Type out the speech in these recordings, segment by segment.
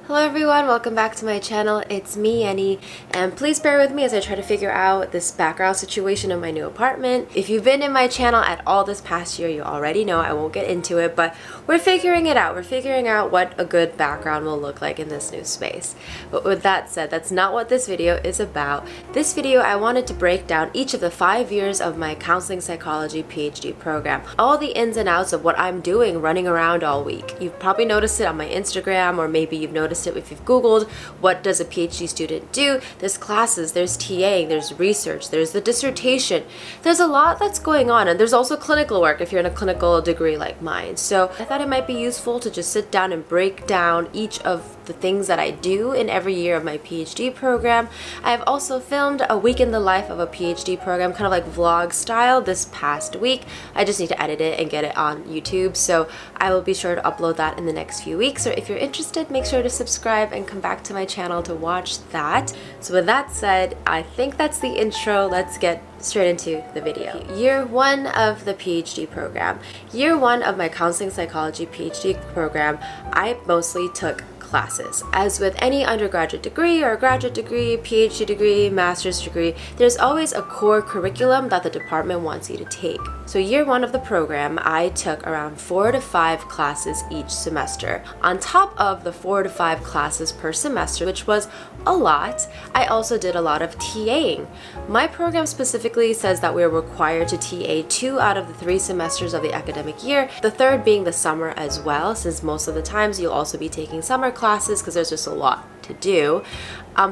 Hello everyone, welcome back to my channel. It's me, Yeonni, and please bear with me as I try to figure out this background situation in my new apartment. If you've been in my channel at all this past year, you already know. I won't get into it, but we're figuring it out. We're figuring out what a good background will look like in this new space. But with that said, that's not what this video is about. This video, I wanted to break down each of the 5 years of my counseling psychology PhD program. All the ins and outs of what I'm doing running around all week. You've probably noticed it on my Instagram, or maybe you've noticed it if you've Googled what does a PhD student do. There's classes, there's TAing, there's research, there's the dissertation. There's a lot that's going on, and there's also clinical work if you're in a clinical degree like mine. So I thought it might be useful to just sit down and break down each of the things that I do in every year of my PhD program. I have also filmed a week in the life of a PhD program, kind of like vlog style, this past week. I just need to edit it and get it on YouTube, so I will be sure to upload that in the next few weeks. Or if you're interested, make sure to subscribe and come back to my channel to watch that. So with that said, I think that's the intro. Let's get straight into the video. Year 1 of the PhD program. Year 1 of my counseling psychology PhD program, I mostly took classes. As with any undergraduate degree or graduate degree, PhD degree, master's degree, there's always a core curriculum that the department wants you to take. So year 1 of the program, I took around 4 to 5 classes each semester. On top of the 4 to 5 classes per semester, which was a lot, I also did a lot of TAing. My program specifically says that we're required to TA 2 out of the 3 semesters of the academic year, the third being the summer as well, since most of the times you'll also be taking summer classes because there's just a lot to do.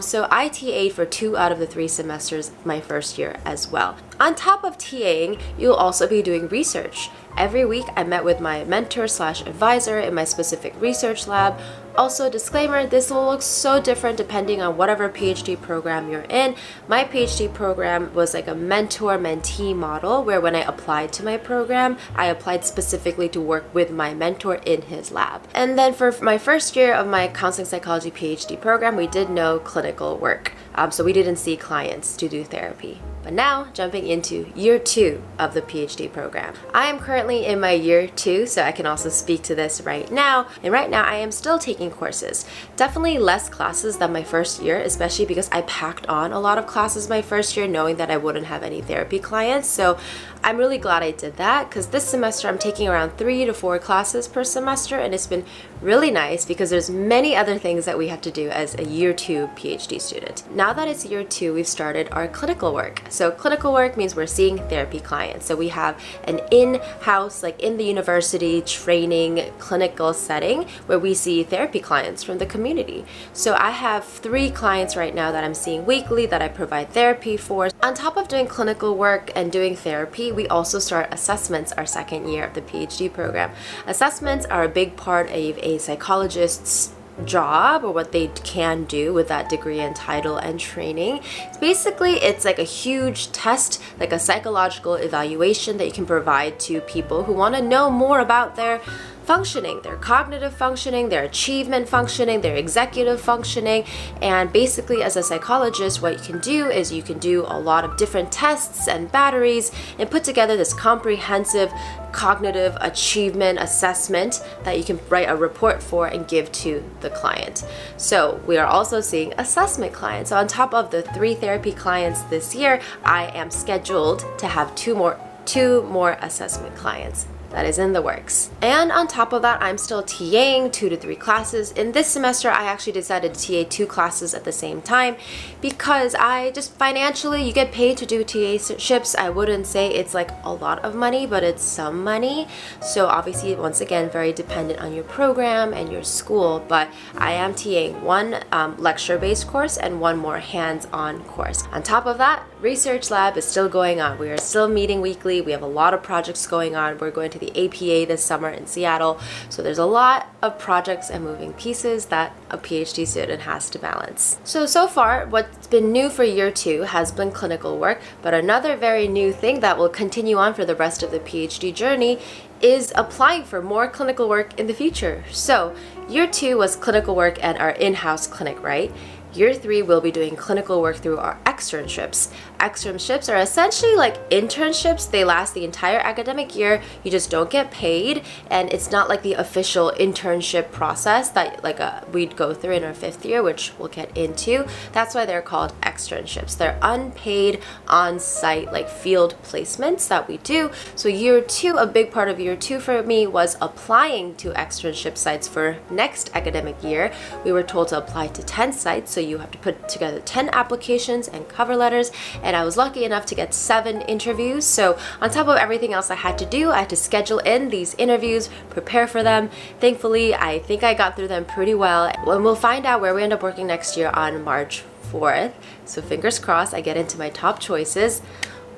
So I TA'd for 2 out of the 3 semesters my first year as well. On top of TAing, you'll also be doing research. Every week I met with my mentor / advisor in my specific research lab. Also, disclaimer, this will look so different depending on whatever PhD program you're in. My PhD program was like a mentor-mentee model where when I applied to my program, I applied specifically to work with my mentor in his lab. And then for my first year of my counseling psychology PhD program, we did no clinical work. So we didn't see clients to do therapy. But now, jumping into year 2 of the PhD program. I am currently in my year 2, so I can also speak to this right now. And right now, I am still taking courses. Definitely less classes than my first year, especially because I packed on a lot of classes my first year knowing that I wouldn't have any therapy clients. So I'm really glad I did that, because this semester I'm taking around 3 to 4 classes per semester, and it's been really nice because there's many other things that we have to do as a year 2 PhD student. Now that it's year 2, we've started our clinical work. So clinical work means we're seeing therapy clients. So we have an in-house, like in the university training clinical setting where we see therapy clients from the community. So I have 3 clients right now that I'm seeing weekly that I provide therapy for. On top of doing clinical work and doing therapy, we also start assessments our second year of the PhD program. Assessments are a big part of a psychologist's job, or what they can do with that degree and title and training. Basically, it's like a huge test, like a psychological evaluation that you can provide to people who want to know more about their functioning, their cognitive functioning, their achievement functioning, their executive functioning. And basically, as a psychologist, what you can do is you can do a lot of different tests and batteries and put together this comprehensive cognitive achievement assessment that you can write a report for and give to the client. So we are also seeing assessment clients. So on top of the 3 therapy clients this year, I am scheduled to have 2 more assessment clients. That is in the works. And on top of that, I'm still TAing 2 to 3 classes. In this semester, I actually decided to TA 2 classes at the same time because I just financially, you get paid to do TA-ships. I wouldn't say it's like a lot of money, but it's some money. So obviously, once again, very dependent on your program and your school, but I am TAing 1 lecture-based course and 1 more hands-on course. On top of that, research lab is still going on. We are still meeting weekly. We have a lot of projects going on. We're going to the APA this summer in Seattle. So there's a lot of projects and moving pieces that a PhD student has to balance. So far, what's been new for year 2 has been clinical work, but another very new thing that will continue on for the rest of the PhD journey is applying for more clinical work in the future. So year 2 was clinical work at our in-house clinic, right? Year 3 we'll be doing clinical work through our externships. Externships are essentially like internships. They last the entire academic year. You just don't get paid, and it's not like the official internship process that we'd go through in our 5th year, which we'll get into. That's why they're called externships. They're unpaid on-site like field placements that we do. So year 2, a big part of year 2 for me was applying to externship sites for next academic year. We were told to apply to 10 sites, so you have to put together 10 applications and cover letters, and I was lucky enough to get 7 interviews. So on top of everything else I had to do, I had to schedule in these interviews, prepare for them. Thankfully, I think I got through them pretty well, and we'll find out where we end up working next year on March 4th. So fingers crossed I get into my top choices.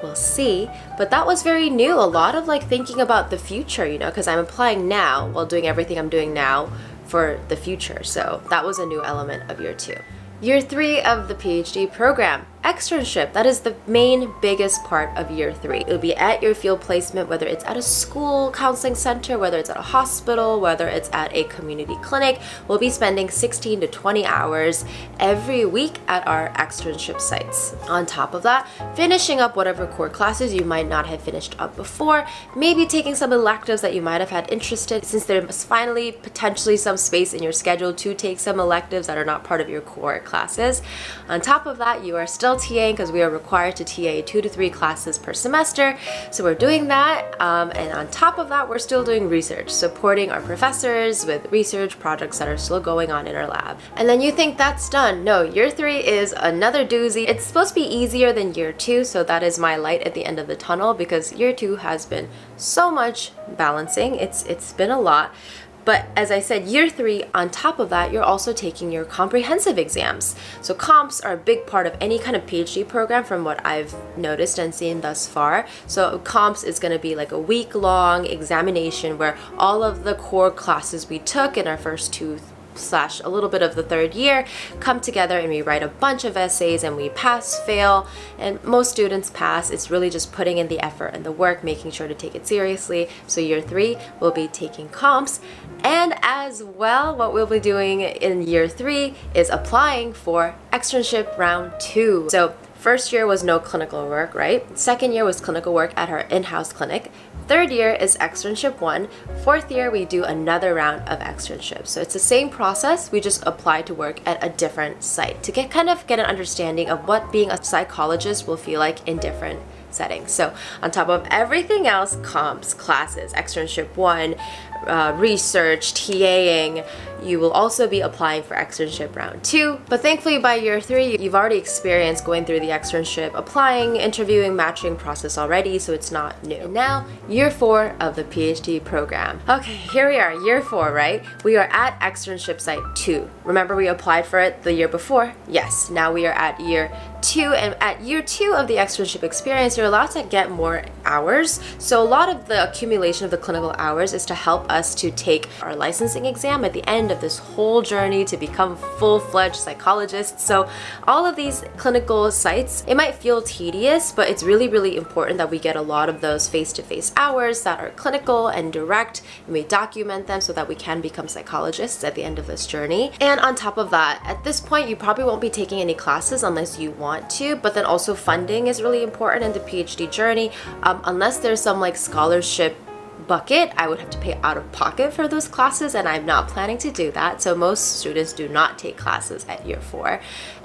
We'll see. But that was very new. A lot of like thinking about the future, because I'm applying now while doing everything I'm doing now for the future. So that was a new element of year 2. Year 3 of the PhD program, externship. That is the main biggest part of year 3. It'll be at your field placement, whether it's at a school counseling center, whether it's at a hospital, whether it's at a community clinic. We'll be spending 16 to 20 hours every week at our externship sites. On top of that, finishing up whatever core classes you might not have finished up before, maybe taking some electives that you might have had interest in, since there's finally potentially some space in your schedule to take some electives that are not part of your core classes. On top of that, you are still TAing because we are required to TA 2 to 3 classes per semester. So we're doing that. And on top of that, we're still doing research, supporting our professors with research projects that are still going on in our lab. And then you think that's done. No, year 3 is another doozy. It's supposed to be easier than year 2. So that is my light at the end of the tunnel, because year 2 has been so much balancing. It's been a lot. But as I said, year 3, on top of that, you're also taking your comprehensive exams. So comps are a big part of any kind of PhD program from what I've noticed and seen thus far. So comps is going to be like a week-long examination where all of the core classes we took in our first 2 / a little bit of the 3rd year come together, and we write a bunch of essays, and we pass, fail, and most students pass. It's really just putting in the effort and the work, making sure to take it seriously. So year 3 we'll be taking comps, and as well what we'll be doing in year 3 is applying for externship round 2. So first year was no clinical work, right? Second year was clinical work at our in-house clinic. 3rd year is externship 1. 4th year, we do another round of externships. So it's the same process, we just apply to work at a different site to get an understanding of what being a psychologist will feel like in different settings. So on top of everything else, comps, classes, externship 1, research, TAing, you will also be applying for externship round 2. But thankfully by year 3, you've already experienced going through the externship, applying, interviewing, matching process already, so it's not new. And now, year 4 of the PhD program. Okay, here we are, year 4, right? We are at externship site 2. Remember we applied for it the year before? Yes, now we are at year 2, and at year 2 of the externship experience, you're allowed to get more hours. So a lot of the accumulation of the clinical hours is to help us to take our licensing exam at the end of this whole journey to become full-fledged psychologists. So all of these clinical sites, it might feel tedious, but it's really, really important that we get a lot of those face-to-face hours that are clinical and direct, and we document them so that we can become psychologists at the end of this journey. And on top of that, at this point, you probably won't be taking any classes unless you want to, but then also funding is really important in the PhD journey. Unless there's some like scholarship bucket, I would have to pay out of pocket for those classes, and I'm not planning to do that. So most students do not take classes at year 4.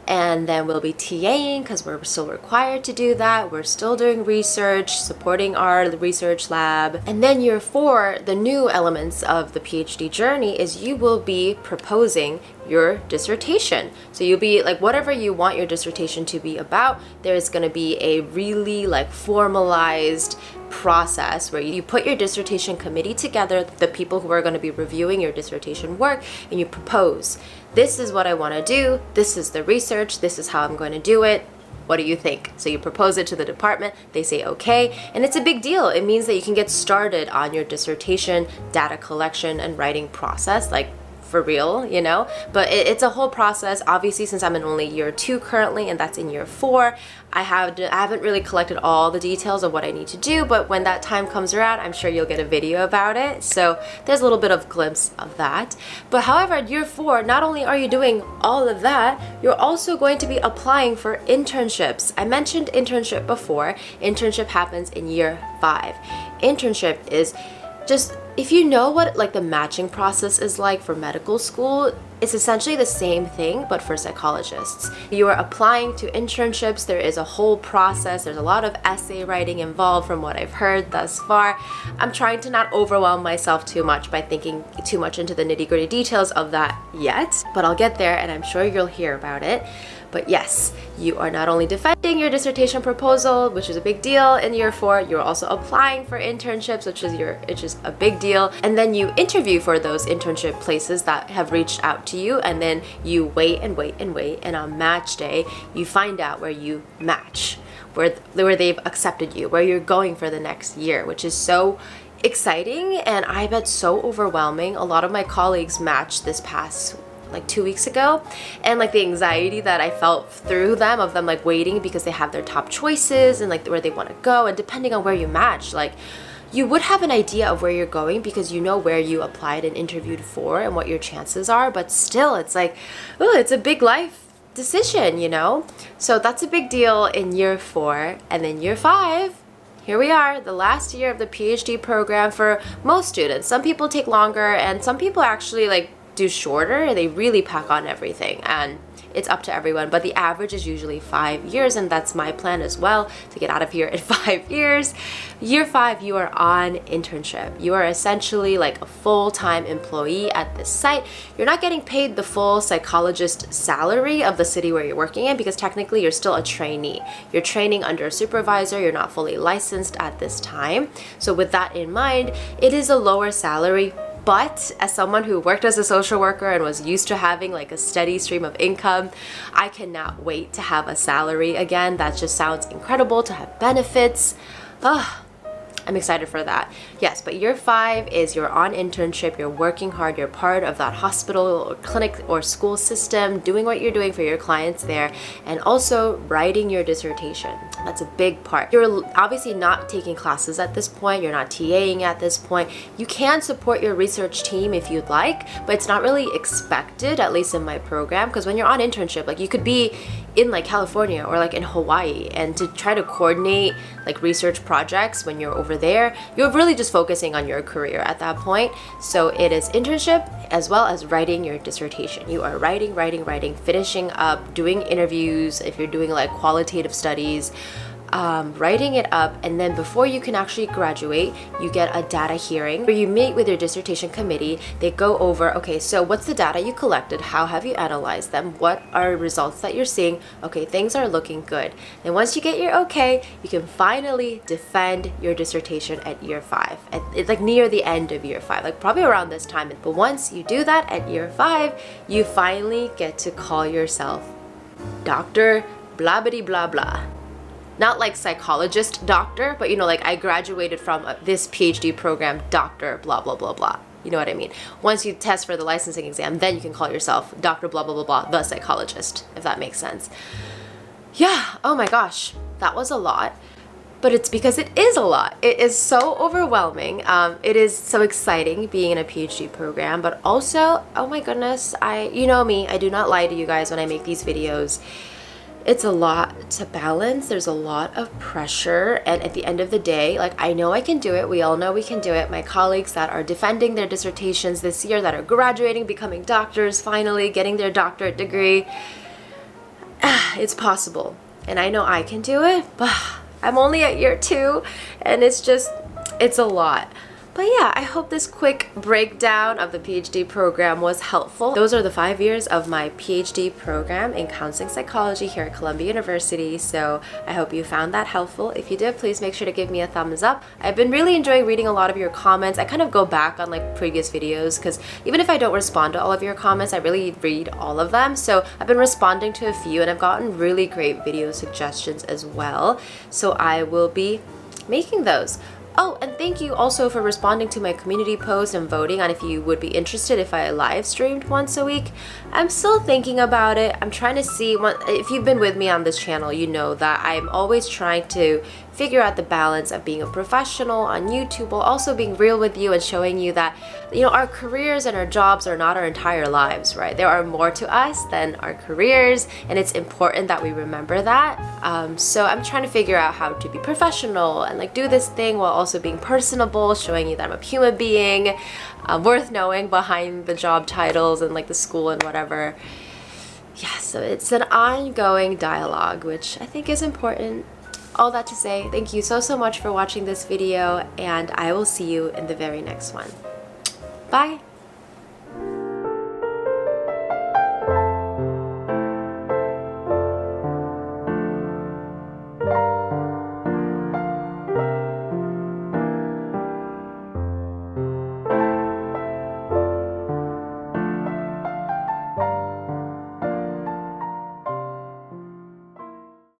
And then we'll be TAing because we're still required to do that. We're still doing research, supporting our research lab. And then year 4, the new elements of the PhD journey is you will be proposing your dissertation. So you'll be like, whatever you want your dissertation to be about, there's going to be a really like formalized process where you put your dissertation committee together, the people who are going to be reviewing your dissertation work, and you propose, this is what I want to do, this is the research, this is how I'm going to do it, what do you think? So you propose it to the department, they say okay, and it's a big deal. It means that you can get started on your dissertation, data collection, and writing process like for real, you know? But it's a whole process. Obviously, since I'm in only year 2 currently, and that's in year 4, I haven't really collected all the details of what I need to do, but when that time comes around, I'm sure you'll get a video about it. So there's a little bit of glimpse of that. But however, at year 4, not only are you doing all of that, you're also going to be applying for internships. I mentioned internship before. Internship happens in year 5. Internship is just, if you know what like the matching process is like for medical school, it's essentially the same thing but for psychologists. You are applying to internships. There is a whole process. There's a lot of essay writing involved from what I've heard thus far. I'm trying to not overwhelm myself too much by thinking too much into the nitty-gritty details of that yet, but I'll get there and I'm sure you'll hear about it. But yes, you are not only defending your dissertation proposal, which is a big deal in year 4, you're also applying for internships, which is a big deal. And then you interview for those internship places that have reached out to you, and then you wait and wait and wait, and on match day, you find out where you match, where they've accepted you, where you're going for the next year, which is so exciting and I bet so overwhelming. A lot of my colleagues matched this past like 2 weeks ago, and like the anxiety that I felt through them, of them like waiting because they have their top choices and like where they want to go, and depending on where you match, like you would have an idea of where you're going because you know where you applied and interviewed for and what your chances are, but still it's like, oh, it's a big life decision, you know? So that's a big deal in year 4. And then year 5, here we are, the last year of the PhD program for most students. Some people take longer and some people actually like do shorter. They really pack on everything, and it's up to everyone, but the average is usually 5 years, and that's my plan as well, to get out of here in 5 years. Year 5, you are on internship. You are essentially like a full-time employee at this site. You're not getting paid the full psychologist salary of the city where you're working in, because technically you're still a trainee. You're training under a supervisor. You're not fully licensed at this time. So with that in mind, it is a lower salary. But as someone who worked as a social worker and was used to having like a steady stream of income, I cannot wait to have a salary again. That just sounds incredible, to have benefits. I'm excited for that. Yes, but year 5 is you're on internship, you're working hard, you're part of that hospital or clinic or school system, doing what you're doing for your clients there, and also writing your dissertation. That's a big part. You're obviously not taking classes at this point, you're not TAing at this point. You can support your research team if you'd like, but it's not really expected, at least in my program, because when you're on internship, like you could be in like California or like in Hawaii, and to try to coordinate like research projects when you're over there, you're really just focusing on your career at that point. So it is internship as well as writing your dissertation. You are writing, finishing up, doing interviews if you're doing like qualitative studies, writing it up, and then before you can actually graduate, you get a data hearing where you meet with your dissertation committee. They go over, okay, so what's the data you collected? How have you analyzed them? What are results that you're seeing? Okay, things are looking good. And once you get your okay, you can finally defend your dissertation at year 5. It's like near the end of year 5, like probably around this time. But once you do that at year 5, you finally get to call yourself Dr. blah bitty blah blah. Not like psychologist doctor, but you know, like I graduated from this PhD program, Dr. blah blah blah blah. You know what I mean? Once you test for the licensing exam, then you can call yourself Dr. blah blah blah blah, the psychologist, if that makes sense. Yeah, oh my gosh, that was a lot. But it's because it is a lot. It is so overwhelming. It is so exciting being in a PhD program, but also, oh my goodness, you know me, I do not lie to you guys when I make these videos. It's a lot to balance. There's a lot of pressure, and at the end of the day, like I know I can do it. We all know we can do it. My colleagues that are defending their dissertations this year, that are graduating, becoming doctors, finally getting their doctorate degree, it's possible. And I know I can do it, but I'm only at year 2, and it's a lot. But yeah, I hope this quick breakdown of the PhD program was helpful. Those are the 5 years of my PhD program in counseling psychology here at Columbia University. So I hope you found that helpful. If you did, please make sure to give me a thumbs up. I've been really enjoying reading a lot of your comments. I kind of go back on like previous videos because even if I don't respond to all of your comments, I really read all of them. So I've been responding to a few, and I've gotten really great video suggestions as well. So I will be making those. Oh, and thank you also for responding to my community post and voting on if you would be interested if I live streamed once a week. I'm still thinking about it. I'm trying to see, if you've been with me on this channel, you know that I'm always trying to figure out the balance of being a professional on YouTube while also being real with you and showing you that, you know, our careers and our jobs are not our entire lives, right? There are more to us than our careers, and it's important that we remember that. So I'm trying to figure out how to be professional and like do this thing while also being personable, showing you that I'm a human being, worth knowing behind the job titles and like the school and whatever. Yeah, so it's an ongoing dialogue, which I think is important. All that to say, thank you so much for watching this video, and I will see you in the very next one. Bye!